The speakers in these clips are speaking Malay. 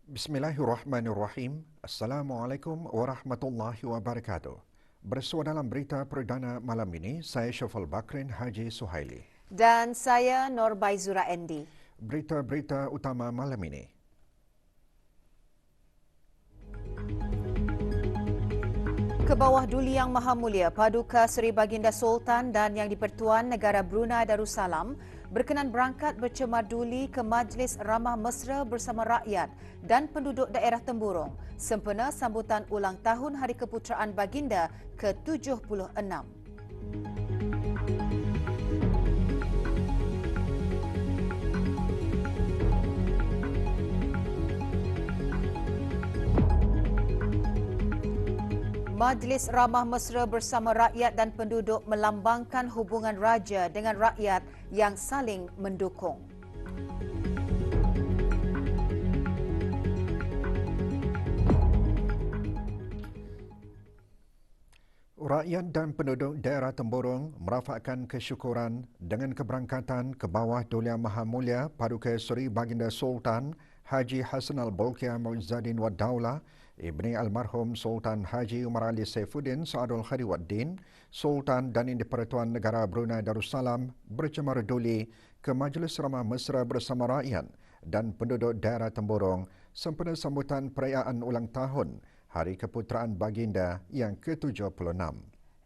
Bismillahirrahmanirrahim. Assalamualaikum warahmatullahi wabarakatuh. Bersua dalam berita perdana malam ini, saya Syafal Bakrin Haji Suhaili. Dan saya Nur Baizura Endi. Berita-berita utama malam ini. Kebawah Duli Yang Maha Mulia Paduka Seri Baginda Sultan dan Yang di-Pertuan Negara Brunei Darussalam berkenan berangkat bercemar duli ke Majlis Ramah Mesra bersama rakyat dan penduduk daerah Temburong sempena sambutan ulang tahun Hari Keputeraan Baginda ke-76. Majlis Ramah Mesra bersama rakyat dan penduduk melambangkan hubungan raja dengan rakyat yang saling mendukung. Rakyat dan penduduk daerah Temburong merafakkan kesyukuran dengan keberangkatan ke bawah Duli Yang Maha Mulia Paduka Seri Baginda Sultan Haji Hassanal Bolkiah Muizzaddin Wad Daulah Ibni Almarhum Sultan Haji Umar Ali Saifuddin Saadul Khairuddin, Sultan dan Yang di-Pertuan Negara Brunei Darussalam bercemar duli ke Majlis Ramah Mesra bersama rakyat dan penduduk daerah Temburong sempena sambutan perayaan ulang tahun Hari Keputeraan Baginda yang ke-76.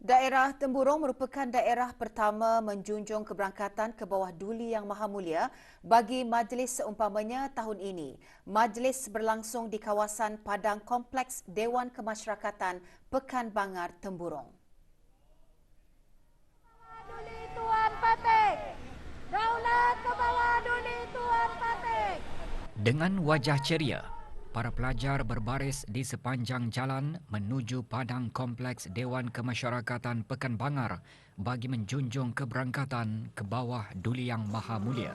Daerah Temburong merupakan daerah pertama menjunjung keberangkatan ke bawah Duli Yang Maha Mulia bagi majlis seumpamanya tahun ini. Majlis berlangsung di kawasan Padang Kompleks Dewan Kemasyarakatan Pekan Bangar, Temburong. Duli Tuan Patik! Daulat ke bawah Duli Tuan Patik! Dengan wajah ceria, para pelajar berbaris di sepanjang jalan menuju Padang Kompleks Dewan Kemasyarakatan Pekan Bangar bagi menjunjung keberangkatan ke bawah Duli Yang Maha Mulia.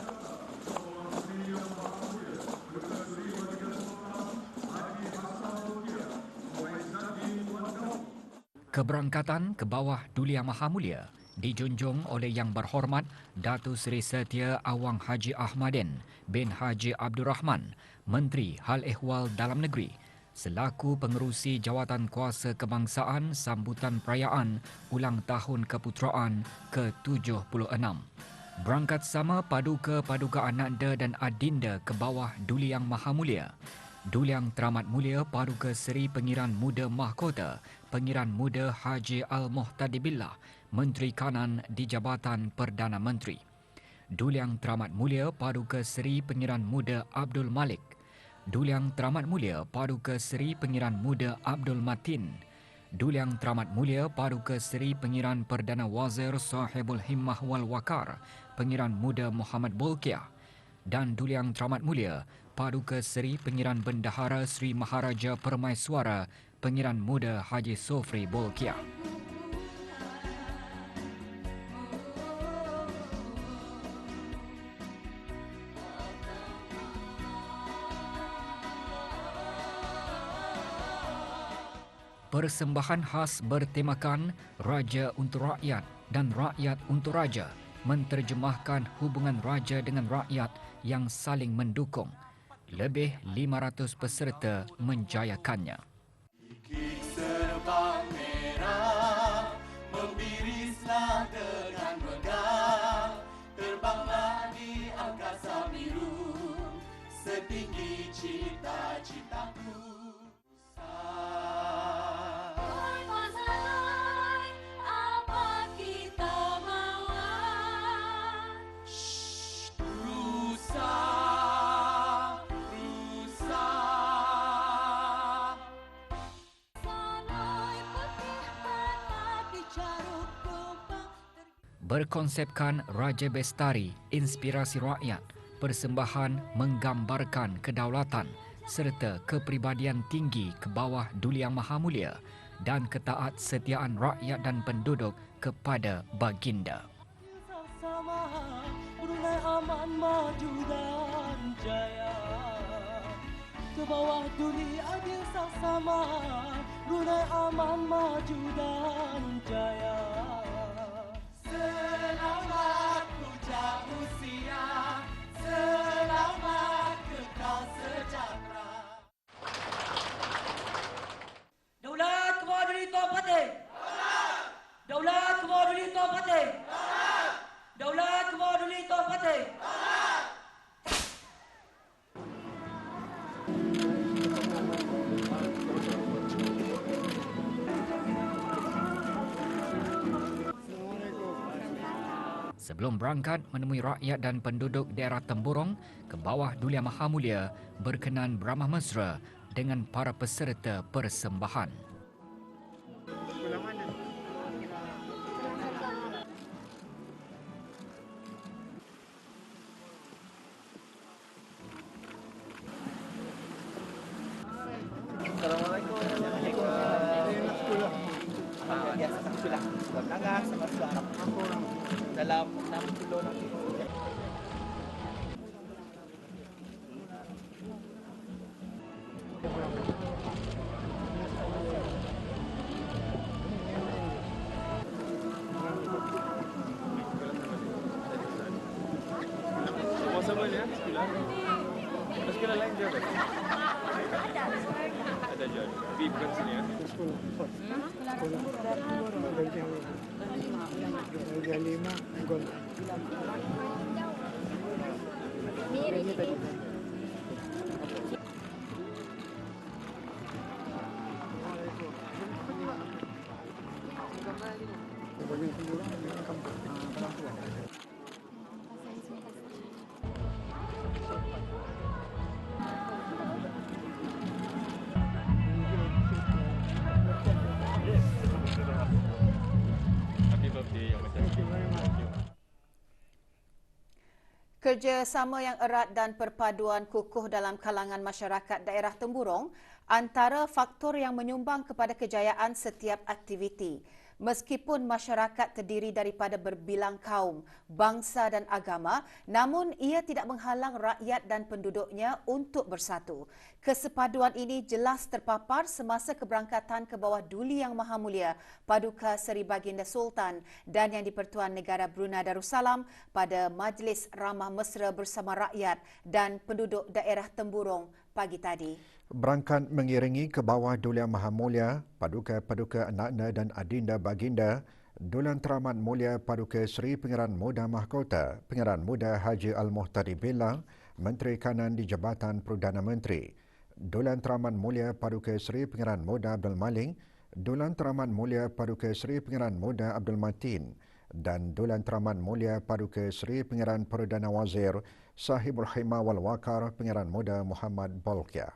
Keberangkatan ke bawah Duli Yang Maha Mulia dijunjung oleh Yang Berhormat Datuk Seri Setia Awang Haji Ahmadin bin Haji Abdul Rahman, Menteri Hal Ehwal Dalam Negeri, selaku pengerusi Jawatan Kuasa Kebangsaan sambutan perayaan ulang tahun Keputeraan ke-76. Berangkat sama Paduka-Paduka Ananda dan Adinda ke bawah Duli Yang Maha Mulia. Duli Yang Teramat Mulia Paduka Seri Pengiran Muda Mahkota, Pengiran Muda Haji Al-Muhtadi Billah, Menteri Kanan di Jabatan Perdana Menteri. Duli Yang Teramat Mulia Paduka Seri Pengiran Muda Abdul Malik. Duli Yang Teramat Mulia Paduka Seri Pengiran Muda Abdul Matin. Duli Yang Teramat Mulia Paduka Seri Pengiran Perdana Wazir Sahibul Himmah wal Wakar, Pengiran Muda Muhammad Bolkiah. Dan Duli Yang Teramat Mulia Paduka Seri Pengiran Bendahara Sri Maharaja Permaiswara, Pengiran Muda Haji Sofri Bolkiah. Persembahan khas bertemakan Raja untuk Rakyat dan Rakyat untuk Raja menterjemahkan hubungan raja dengan rakyat yang saling mendukung. Lebih 500 peserta menjayakannya. Gigik serbang merah, membirislah dengan megah, terbanglah di angkasa biru, setinggi cita-citaku. Berkonsepkan Raja Bestari, inspirasi rakyat, persembahan menggambarkan kedaulatan serta kepribadian tinggi ke bawah Duli Yang Maha Mulia dan ketaatsetiaan rakyat dan penduduk kepada baginda. Sama Brunei aman maju dan jaya, ke bawah duli adil saksama, Brunei aman maju dan jaya. Selamat puncak usia, selamat kekal sejahtera. Daulat ke bawah duli Tuan Fatih. Daulat ke bawah duli Tuan Fatih. Daulat ke bawah duli Tuan Fatih. Sebelum berangkat menemui rakyat dan penduduk daerah Temburong, ke bawah Duli Yang Maha Mulia berkenan beramah mesra dengan para peserta persembahan. Assalamualaikum. Biasa tak sudah. Menangan sama suara dalam 60 nanti. Sama-sama ya sekolah. Sekolah lain je ada. Ada je. Tapi bukan sini ya. Happy birthday yang macam ni. Kerjasama yang erat dan perpaduan kukuh dalam kalangan masyarakat daerah Temburong antara faktor yang menyumbang kepada kejayaan setiap aktiviti. Meskipun masyarakat terdiri daripada berbilang kaum, bangsa dan agama, namun ia tidak menghalang rakyat dan penduduknya untuk bersatu. Kesepaduan ini jelas terpapar semasa keberangkatan ke bawah Duli Yang Maha Mulia Paduka Seri Baginda Sultan dan Yang di-Pertuan Negara Brunei Darussalam pada Majlis Ramah Mesra bersama rakyat dan penduduk daerah Temburong pagi tadi. Berangkat mengiringi ke bawah Duli Yang Maha Mulia Paduka-Paduka Anak-Anak dan Adinda Baginda, Dulan Teramat Mulia Paduka Seri Pengeran Muda Mahkota, Pengeran Muda Haji Al-Muhtadi Billah, Menteri Kanan di Jabatan Perdana Menteri, Dulan Teramat Mulia Paduka Seri Pengeran Muda Abdul Maling, Dulan Teramat Mulia Paduka Seri Pengeran Muda Abdul Matin dan Dulan Teramat Mulia Paduka Seri Pengeran Perdana Wazir Sahibul Himah wal Waqar Pengeran Muda Muhammad Bolkiah.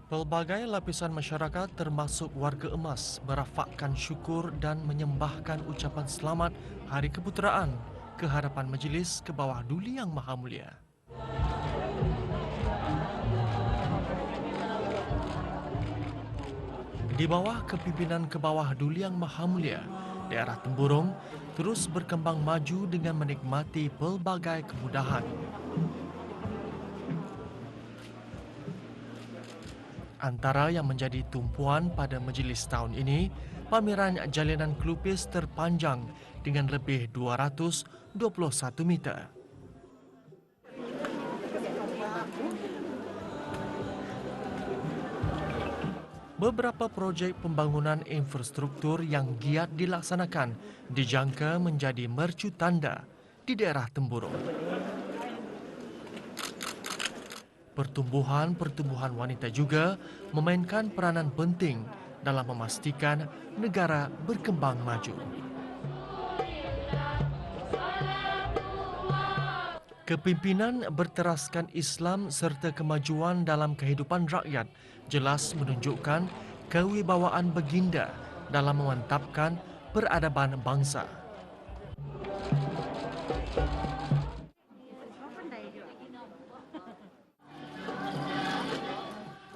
Pelbagai lapisan masyarakat termasuk warga emas merafakkan syukur dan menyembahkan ucapan selamat Hari Keputeraan ke hadapan majlis ke bawah Duli Yang Maha Mulia. Di bawah kepimpinan ke bawah Duli Yang Maha Mulia, daerah Temburong terus berkembang maju dengan menikmati pelbagai kemudahan. Antara yang menjadi tumpuan pada majlis tahun ini, pameran jalinan kelupis terpanjang dengan lebih 221 meter. Beberapa projek pembangunan infrastruktur yang giat dilaksanakan dijangka menjadi mercu tanda di daerah Temburong. Pertumbuhan wanita juga memainkan peranan penting dalam memastikan negara berkembang maju. Kepimpinan berteraskan Islam serta kemajuan dalam kehidupan rakyat jelas menunjukkan kewibawaan baginda dalam memantapkan peradaban bangsa.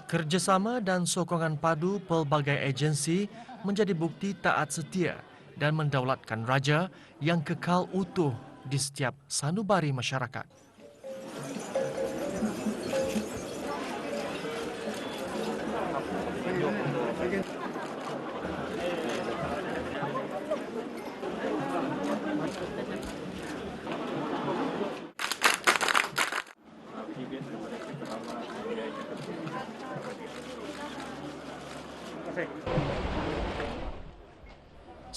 Kerjasama dan sokongan padu pelbagai agensi menjadi bukti taat setia dan mendaulatkan raja yang kekal utuh di setiap sanubari masyarakat.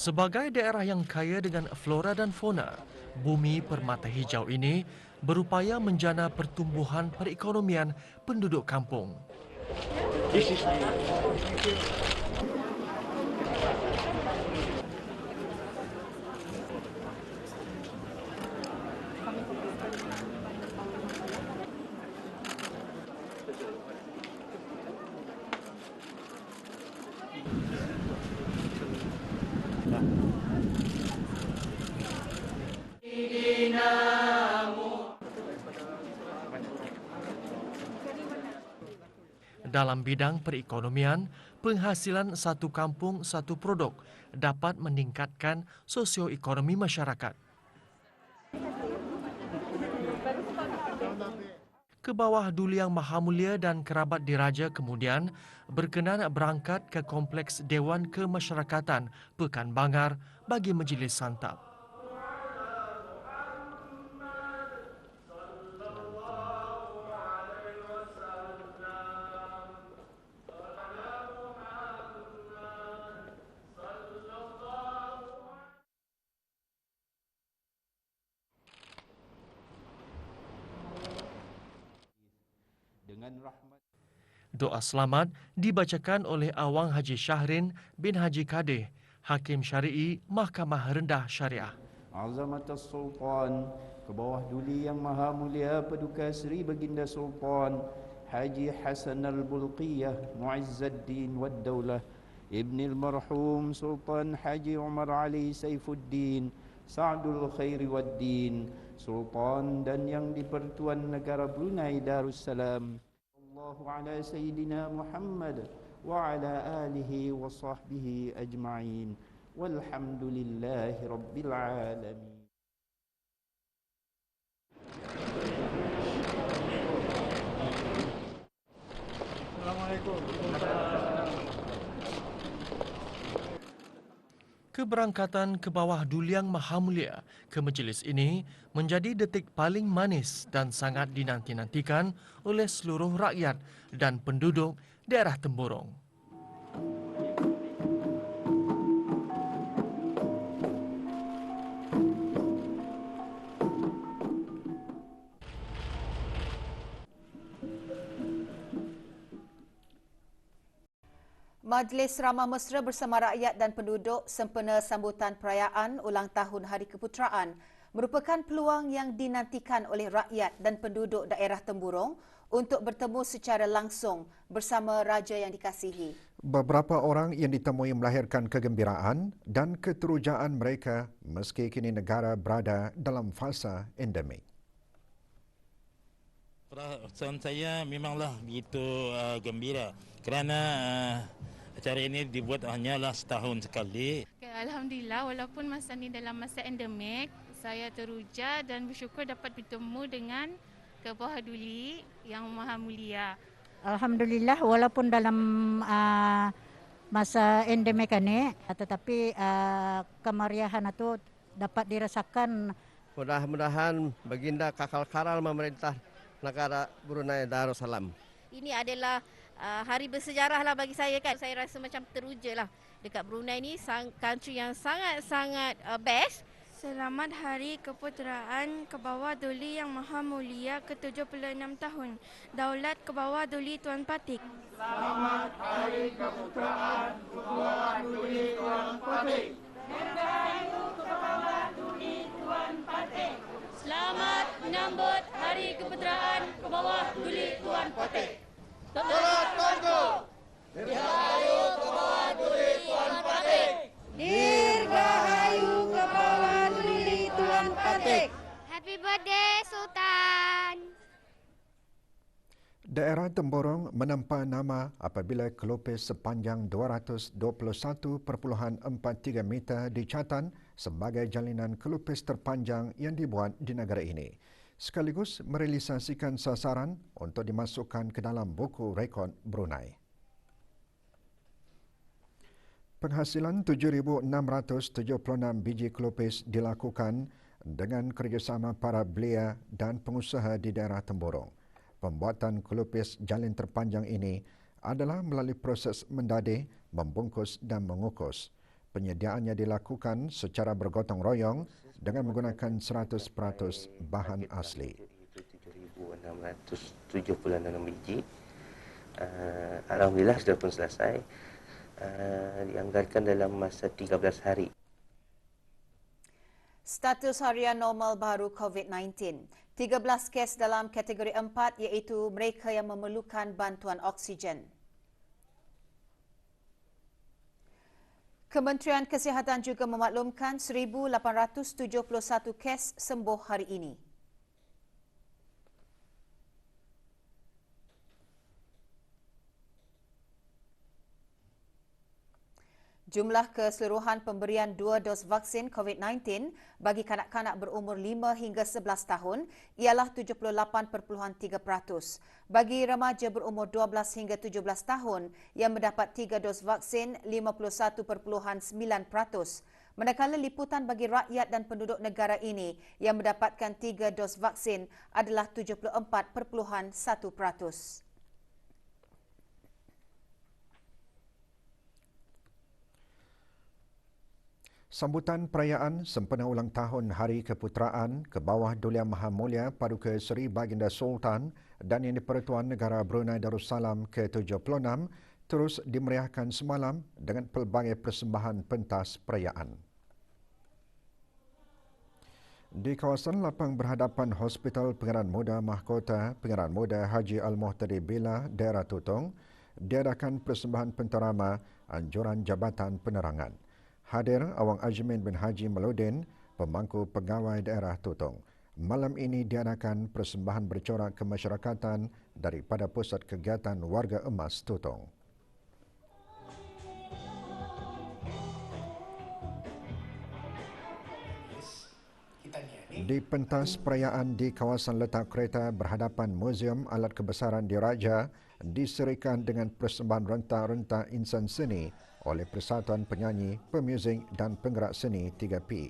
Sebagai daerah yang kaya dengan flora dan fauna, bumi permata hijau ini berupaya menjana pertumbuhan perekonomian penduduk kampung. Dalam bidang perekonomian, penghasilan satu kampung satu produk dapat meningkatkan sosioekonomi masyarakat. Ke bawah Duli Yang Maha Mulia dan kerabat diraja kemudian berkenan berangkat ke Kompleks Dewan Kemasyarakatan Pekan Bangar bagi majlis santap. Doa selamat dibacakan oleh Awang Haji Syahrin bin Haji Kadeh, Hakim Syari'i Mahkamah Rendah Syariah. Azamatus Sultan, ke bawah Duli Yang Maha Mulia Paduka Seri Baginda Sultan Haji Hasan Al-Bulqiyah Mu'izzuddin Wad Daulah Ibnil Marhum Sultan Haji Umar Ali Saifuddin Sa'dul Khairi Waddin Sultan dan yang di-Pertuan Negara Brunei Darussalam. Allahu ala Sayyidina Muhammad wa ala alihi wa sahbihi ajma'in walhamdulillahi rabbil alamin. Assalamualaikum. Keberangkatan ke bawah Duli Yang Maha Mulia ke majlis ini menjadi detik paling manis dan sangat dinanti-nantikan oleh seluruh rakyat dan penduduk daerah Temburong. Majlis Ramah Mesra bersama rakyat dan penduduk sempena sambutan perayaan ulang tahun Hari Keputeraan merupakan peluang yang dinantikan oleh rakyat dan penduduk daerah Temburong untuk bertemu secara langsung bersama raja yang dikasihi. Beberapa orang yang ditemui melahirkan kegembiraan dan keterujaan mereka meski kini negara berada dalam fasa endemik. Perasaan saya memanglah begitu gembira kerana acara ini dibuat hanyalah setahun sekali. Alhamdulillah, walaupun masa ini dalam masa endemik, saya teruja dan bersyukur dapat bertemu dengan ke bawah Duli Yang Maha Mulia. Alhamdulillah, walaupun dalam masa endemik ini, tetapi kemeriahan itu dapat dirasakan. Mudah-mudahan Baginda kakal karal memerintah negara Brunei Darussalam. Ini adalah hari bersejarah lah bagi saya kan. Saya rasa macam teruja lah dekat Brunei ni, country yang sangat-sangat best. Selamat Hari Keputeraan ke bawah Duli Yang Maha Mulia ke-76 tahun. Daulat ke bawah Duli Tuan Patik. Selamat Hari Keputeraan ke bawah Duli Tuan Patik. Dirgahayu ke bawah Duli Tuan Patik. Selamat menyambut Hari Keputeraan ke bawah Duli Tuan Patik. Turut Kongo. Dirgahayu ke bawah Duli Tuan Patik. Dirgahayu. Happy birthday Sultan. Daerah Temborong menempah nama apabila kelopis sepanjang 221.43 meter dicatat sebagai jalinan kelopis terpanjang yang dibuat di negara ini. Sekaligus merealisasikan sasaran untuk dimasukkan ke dalam buku rekod Brunei. Penghasilan 7,676 biji kelopis dilakukan dengan kerjasama para belia dan pengusaha di daerah Temborong. Pembuatan kelopis jalin terpanjang ini adalah melalui proses mendadih, membungkus dan mengukus. Penyediaannya dilakukan secara bergotong royong dengan menggunakan 100% bahan asli. 7,676 biji. Alhamdulillah sudah pun selesai. Dianggarkan dalam masa 13 hari. Status harian normal baru COVID-19. 13 kes dalam kategori 4 iaitu mereka yang memerlukan bantuan oksigen. Kementerian Kesihatan juga memaklumkan 1,871 kes sembuh hari ini. Jumlah keseluruhan pemberian 2 dos vaksin COVID-19 bagi kanak-kanak berumur 5 hingga 11 tahun ialah 78.3%. Bagi remaja berumur 12 hingga 17 tahun yang mendapat 3 dos vaksin 51.9%. Manakala liputan bagi rakyat dan penduduk negara ini yang mendapatkan 3 dos vaksin adalah 74.1%. Sambutan perayaan sempena ulang tahun Hari Keputeraan ke bawah Duli Yang Maha Mulia Paduka Seri Baginda Sultan dan Yang di-Pertuan Negara Brunei Darussalam ke-76 terus dimeriahkan semalam dengan pelbagai persembahan pentas perayaan. Di kawasan lapang berhadapan Hospital Pengeran Muda Mahkota Pengeran Muda Haji Al-Muhtadi Bila, daerah Tutong, diadakan persembahan penterama anjuran Jabatan Penerangan. Hadir Awang Ajmin bin Haji Maludin, pemangku pegawai daerah Tutong. Malam ini diadakan persembahan bercorak kemasyarakatan daripada Pusat Kegiatan Warga Emas Tutong. Di pentas perayaan di kawasan letak kereta berhadapan Muzium Alat Kebesaran Diraja diserikan dengan persembahan rentak-rentak insan seni oleh Persatuan Penyanyi, Pemuzik dan Penggerak Seni 3P.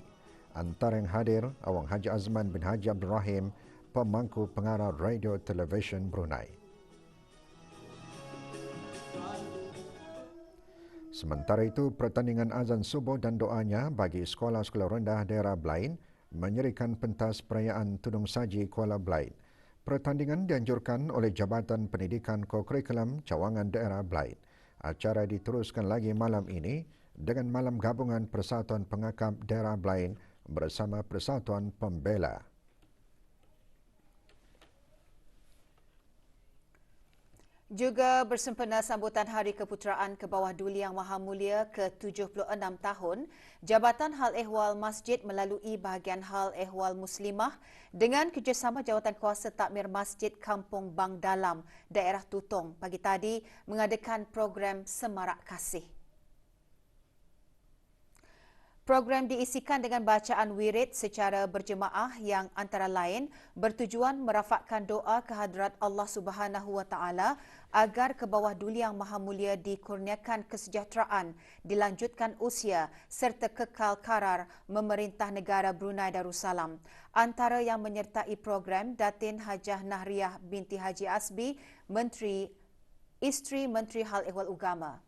Antara yang hadir, Awang Haji Azman bin Haji Abdul Rahim, pemangku pengarah Radio Television Brunei. Sementara itu, pertandingan azan subuh dan doanya bagi sekolah-sekolah rendah daerah Blain menyerikan pentas perayaan Tudung Saji Kuala Blain. Pertandingan dianjurkan oleh Jabatan Pendidikan Kokurikulum Cawangan Daerah Blain. Acara diteruskan lagi malam ini dengan malam gabungan Persatuan Pengakap Daerah Blain bersama Persatuan Pembela. Juga bersempena sambutan Hari Keputeraan ke bawah Duli Yang Maha Mulia ke-76 tahun, Jabatan Hal Ehwal Masjid melalui bahagian Hal Ehwal Muslimah dengan kerjasama Jawatan Kuasa Takmir Masjid Kampung Bang Dalam, daerah Tutong, pagi tadi mengadakan program Semarak Kasih. Program diisikan dengan bacaan wirid secara berjemaah yang antara lain bertujuan merafakkan doa kehadrat Allah Subhanahu Wa Taala agar ke bawah Duli Yang Maha Mulia dikurniakan kesejahteraan, dilanjutkan usia serta kekal karar memerintah negara Brunei Darussalam. Antara yang menyertai program Datin Hajah Nahriyah binti Haji Asbi, Isteri Menteri Hal Ehwal Agama.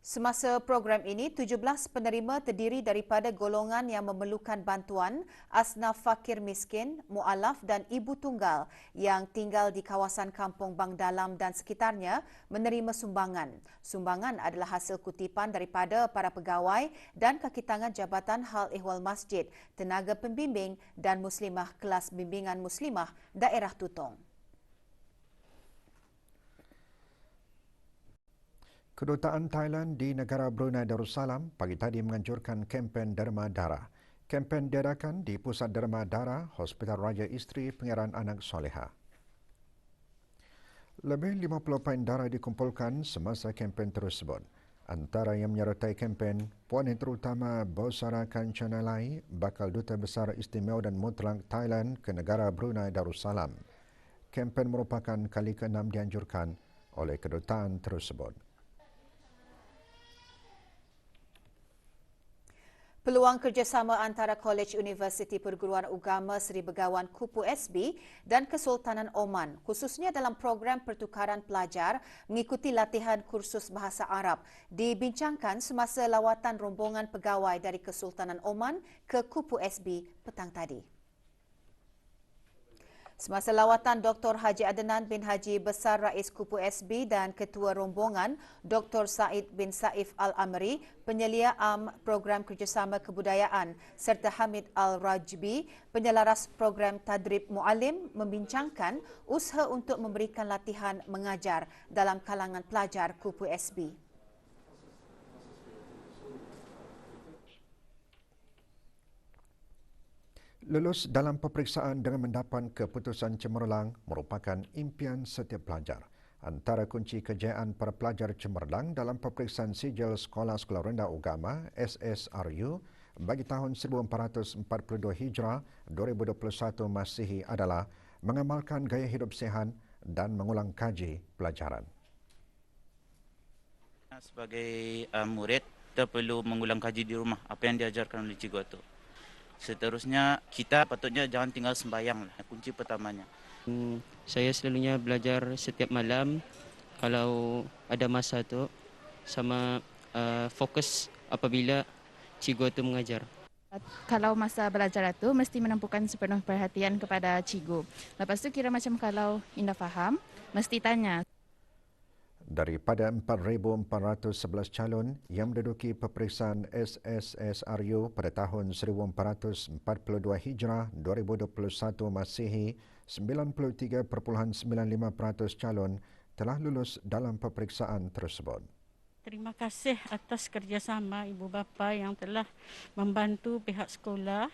Semasa program ini, 17 penerima terdiri daripada golongan yang memerlukan bantuan, asnaf fakir miskin, mu'alaf dan ibu tunggal yang tinggal di kawasan Kampung Bang Dalam dan sekitarnya menerima sumbangan. Sumbangan adalah hasil kutipan daripada para pegawai dan kaki tangan Jabatan Hal Ehwal Masjid, tenaga pembimbing dan muslimah kelas bimbingan muslimah daerah Tutong. Kedutaan Thailand di negara Brunei Darussalam pagi tadi menganjurkan kempen Derma Darah. Kempen diadakan di Pusat Derma Darah, Hospital Raja Isteri Pengeran Anak Soleha. Lebih 50 pain darah dikumpulkan semasa kempen tersebut. Antara yang menyertai kempen, Puan Yang Terutama Bosara Kanchanalai, Bakal Duta Besar Istimewa dan Mutlak Thailand ke negara Brunei Darussalam. Kempen merupakan kali ke-6 dianjurkan oleh kedutaan tersebut. Peluang kerjasama antara Kolej Universiti Perguruan Agama Seri Begawan Kupu SB dan Kesultanan Oman, khususnya dalam program pertukaran pelajar mengikuti latihan kursus bahasa Arab, dibincangkan semasa lawatan rombongan pegawai dari Kesultanan Oman ke Kupu SB petang tadi. Semasa lawatan, Dr. Haji Adnan bin Haji Besar Rais Kupu SB dan Ketua Rombongan Dr. Said bin Saif Al-Amri, Penyelia Am Program Kerjasama Kebudayaan serta Hamid Al-Rajbi, Penyelaras Program Tadrib Mu'alim membincangkan usaha untuk memberikan latihan mengajar dalam kalangan pelajar Kupu SB. Lulus dalam peperiksaan dengan mendapat keputusan cemerlang merupakan impian setiap pelajar. Antara kunci kejayaan para pelajar cemerlang dalam peperiksaan sijil Sekolah-Sekolah Rendah Agama SSRU bagi tahun 1442 Hijrah 2021 Masihi adalah mengamalkan gaya hidup sihat dan mengulang kaji pelajaran. Sebagai murid, kita perlu mengulang kaji di rumah apa yang diajarkan oleh cikgu itu. Seterusnya, kita patutnya jangan tinggal sembahyang. Kunci pertamanya. Saya selalunya belajar setiap malam kalau ada masa tu sama fokus apabila cikgu itu mengajar. Kalau masa belajar itu mesti menumpukan sepenuh perhatian kepada cikgu. Lepas tu kira macam kalau indah faham, mesti tanya. Daripada 4,411 calon yang menduduki peperiksaan SSSRU pada tahun 1442 Hijrah 2021 Masihi, 93.95% calon telah lulus dalam peperiksaan tersebut. Terima kasih atas kerjasama ibu bapa yang telah membantu pihak sekolah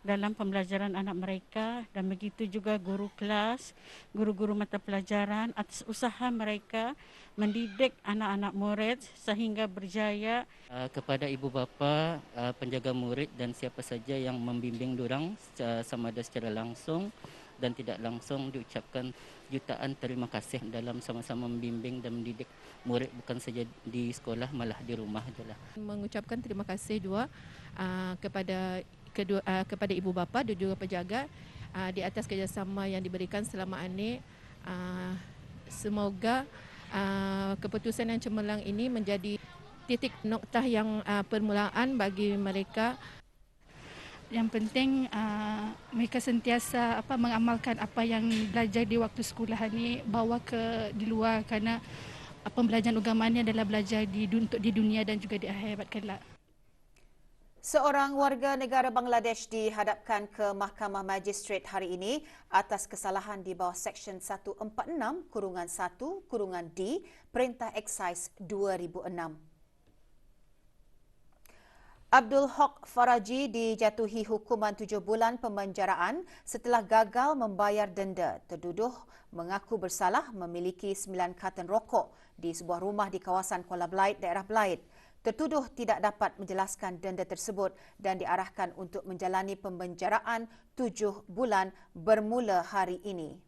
dalam pembelajaran anak mereka dan begitu juga guru kelas, guru-guru mata pelajaran atas usaha mereka mendidik anak-anak murid sehingga berjaya. Kepada ibu bapa, penjaga murid dan siapa saja yang membimbing diorang sama ada secara langsung dan tidak langsung diucapkan jutaan terima kasih dalam sama-sama membimbing dan mendidik murid bukan saja di sekolah malah di rumah adalah. Mengucapkan terima kasih kepada ibu bapa dan juga penjaga di atas kerjasama yang diberikan selama ini. Semoga keputusan yang cemerlang ini menjadi titik noktah yang permulaan bagi mereka. Yang penting mereka sentiasa mengamalkan apa yang belajar di waktu sekolah ini bawa ke di luar, kerana pembelajaran agama ini adalah belajar untuk di dunia dan juga di akhirat kelak. Seorang warga negara Bangladesh dihadapkan ke Mahkamah Magistrate hari ini atas kesalahan di bawah Seksyen 146-1-D Perintah Eksais 2006. Abdul Haq Faraji dijatuhi hukuman 7 bulan pemenjaraan setelah gagal membayar denda. Tertuduh mengaku bersalah memiliki 9 karton rokok di sebuah rumah di kawasan Kuala Belait, daerah Belait. Tertuduh tidak dapat menjelaskan denda tersebut dan diarahkan untuk menjalani pemenjaraan 7 bulan bermula hari ini.